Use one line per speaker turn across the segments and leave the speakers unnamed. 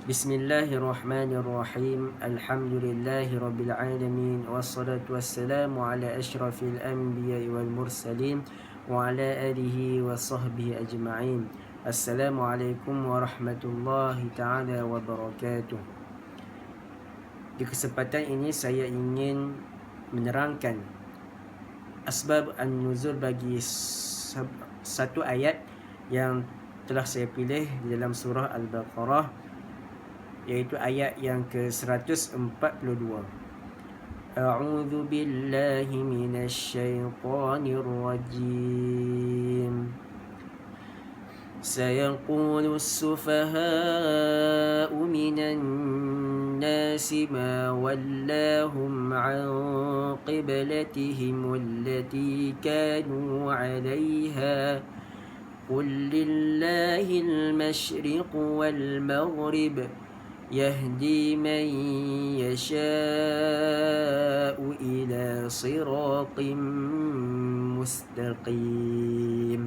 Bismillahirrahmanirrahim. Alhamdulillahirabbil wassalatu wassalamu ala asyrafil anbiya'i wal mursalin wa ala alihi wa sahbihi ajma'in. Assalamualaikum warahmatullahi taala wabarakatuh. Di kesempatan ini saya ingin menerangkan asbab an-nuzul bagi satu ayat yang telah saya pilih di dalam surah Al-Baqarah, yaitu ayat yang ke-142. A'udzu billahi minasyaitonir rajim. Sayaqulu as-sufaha'u minan nasi ma wallahum 'an qiblatihim allati kanu 'alayha. Qul lillahil masyriqu wal maghrib يهدي من يشاء إلى صراط مستقيم.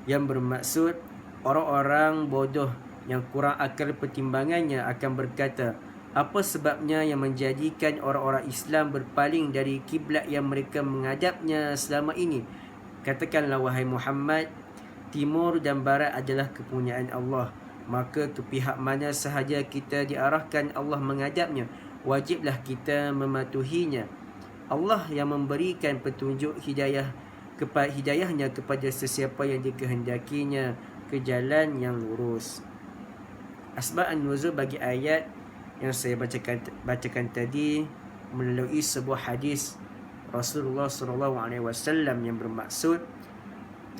Yang bermaksud orang-orang bodoh yang kurang akal pertimbangannya akan berkata, apa sebabnya yang menjadikan orang-orang Islam berpaling dari kiblat yang mereka menghadapnya selama ini? Katakanlah wahai Muhammad, timur dan barat adalah kepunyaan Allah. Maka ke pihak mana sahaja kita diarahkan Allah menghadapnya, wajiblah kita mematuhinya. Allah yang memberikan petunjuk hidayahnya kepada sesiapa yang dikehendakinya ke jalan yang lurus. Asbab an-nuzul bagi ayat yang saya bacakan tadi melalui sebuah hadis Rasulullah SAW yang bermaksud,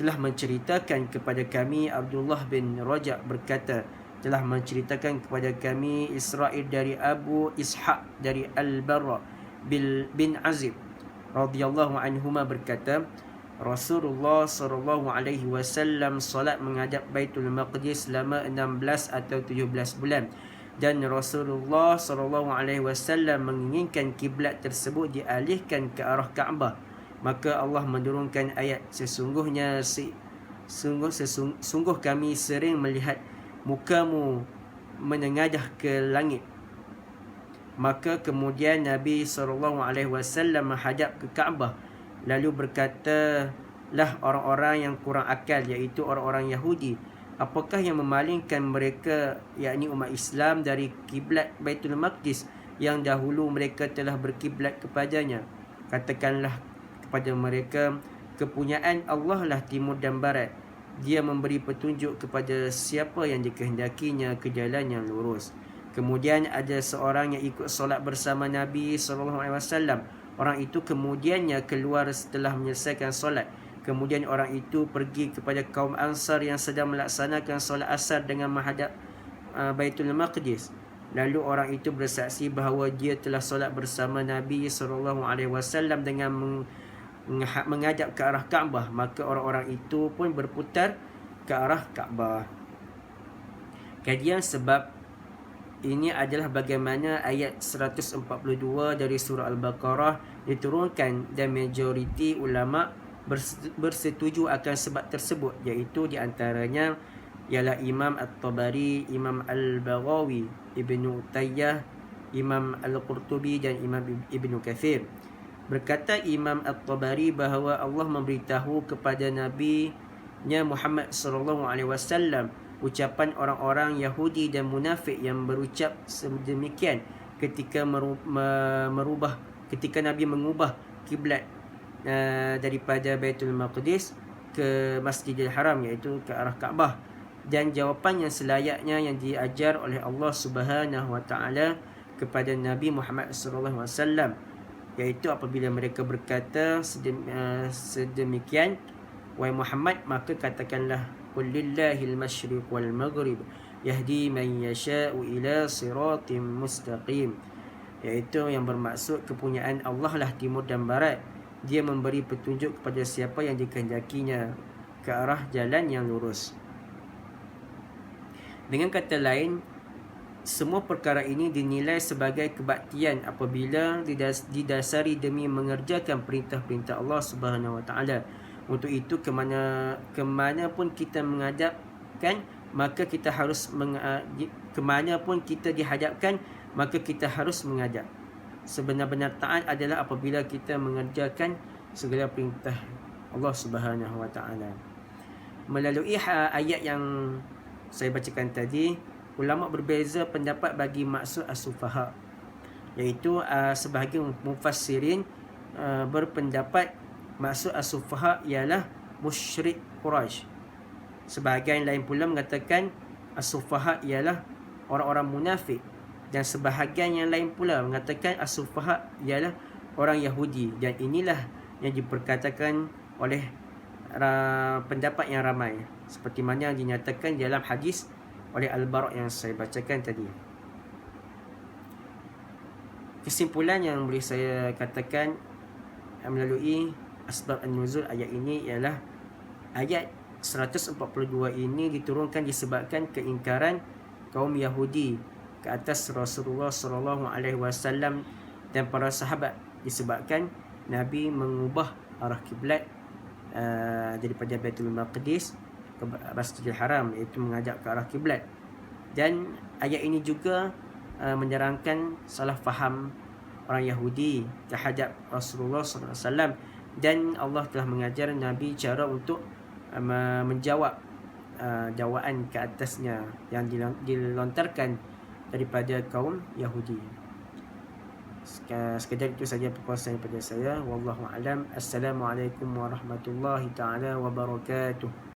telah menceritakan kepada kami Abdullah bin Rajab berkata, telah menceritakan kepada kami Israel dari Abu Ishaq dari Al-Barra bin Azib radhiyallahu anhuma berkata, Rasulullah SAW solat menghadap Baitul Maqdis selama 16 atau 17 bulan, dan Rasulullah SAW menginginkan kiblat tersebut dialihkan ke arah Kaabah. Maka Allah menurunkan ayat, sungguh kami sering melihat mukamu menengadah ke langit. Maka kemudian Nabi SAW menghadap ke Kaabah, lalu berkatalah orang-orang yang kurang akal, iaitu orang-orang Yahudi, apakah yang memalingkan mereka, yakni umat Islam, dari kiblat Baitul Maqdis yang dahulu mereka telah berkiblat kepadanya? Katakanlah kepada mereka, kepunyaan Allah lah timur dan barat. Dia memberi petunjuk kepada siapa yang dikehendakinya ke jalan yang lurus. Kemudian ada seorang yang ikut solat bersama Nabi SAW. Orang itu kemudiannya keluar setelah menyelesaikan solat. Kemudian orang itu pergi kepada kaum Ansar yang sedang melaksanakan solat asar dengan menghadap Baitul Maqdis. Lalu orang itu bersaksi bahawa dia telah solat bersama Nabi SAW dengan menghadap ke arah Kaabah. Maka orang-orang itu pun berputar ke arah Kaabah. Kajian sebab ini adalah bagaimana ayat 142 dari surah Al-Baqarah diturunkan, dan majoriti ulama bersetuju akan sebab tersebut, iaitu di antaranya ialah Imam At-Tabari, Imam Al-Baghawi, Ibnu Tayyah, Imam Al-Qurtubi dan Imam Ibnu Kathir. Berkata Imam At-Tabari bahawa Allah memberitahu kepada Nabi-Nya Muhammad SAW ucapan orang-orang Yahudi dan munafik yang berucap sedemikian ketika ketika Nabi mengubah kiblat daripada Baitul Maqdis ke Masjidil Haram, iaitu ke arah Kaabah. Dan jawapan yang selayaknya yang diajar oleh Allah Subhanahu Wa Taala kepada Nabi Muhammad SAW, iaitu apabila mereka berkata sedemikian, wahai Muhammad, maka katakanlah, qul lillahil masyriq wal maghrib yahdi man yasha'u ila siratim mustaqim, iaitu yang bermaksud kepunyaan Allah lah timur dan barat. Dia memberi petunjuk kepada siapa yang dikehendakinya ke arah jalan yang lurus. Dengan kata lain, semua perkara ini dinilai sebagai kebaktian apabila didasari demi mengerjakan perintah-perintah Allah Subhanahu Wa Taala. Untuk itu kemana pun kita menghadapkan, maka kita harus ke mana pun kita dihadapkan, maka kita harus mengajak. Sebenar-benar taat adalah apabila kita mengerjakan segala perintah Allah Subhanahu Wa Taala. Melalui ayat yang saya bacakan tadi, ulama berbeza pendapat bagi maksud as-sufaha, iaitu sebahagian mufassirin berpendapat maksud as-sufaha ialah musyrik Quraisy. Sebahagian lain pula mengatakan as-sufaha ialah orang-orang munafik, dan sebahagian yang lain pula mengatakan as-sufaha ialah orang Yahudi. Dan inilah yang diperkatakan oleh pendapat yang ramai, seperti mana yang dinyatakan dalam hadis oleh Al-Bara' yang saya bacakan tadi. Kesimpulan yang boleh saya katakan melalui asbab an-nuzul ayat ini ialah ayat 142 ini diturunkan disebabkan keingkaran kaum Yahudi ke atas Rasulullah SAW dan para sahabat, disebabkan Nabi mengubah arah kiblat daripada Baitul Maqdis ke Masjidil Haram, iaitu mengajak ke arah kiblat. Dan ayat ini juga menyerangkan salah faham orang Yahudi terhadap Rasulullah SAW, dan Allah telah mengajar Nabi cara untuk menjawab jawaan ke atasnya yang dilontarkan daripada kaum Yahudi. Sekadar itu saja perkongsian daripada saya. Wallahu a'lam. Assalamualaikum warahmatullahi taala wabarakatuh.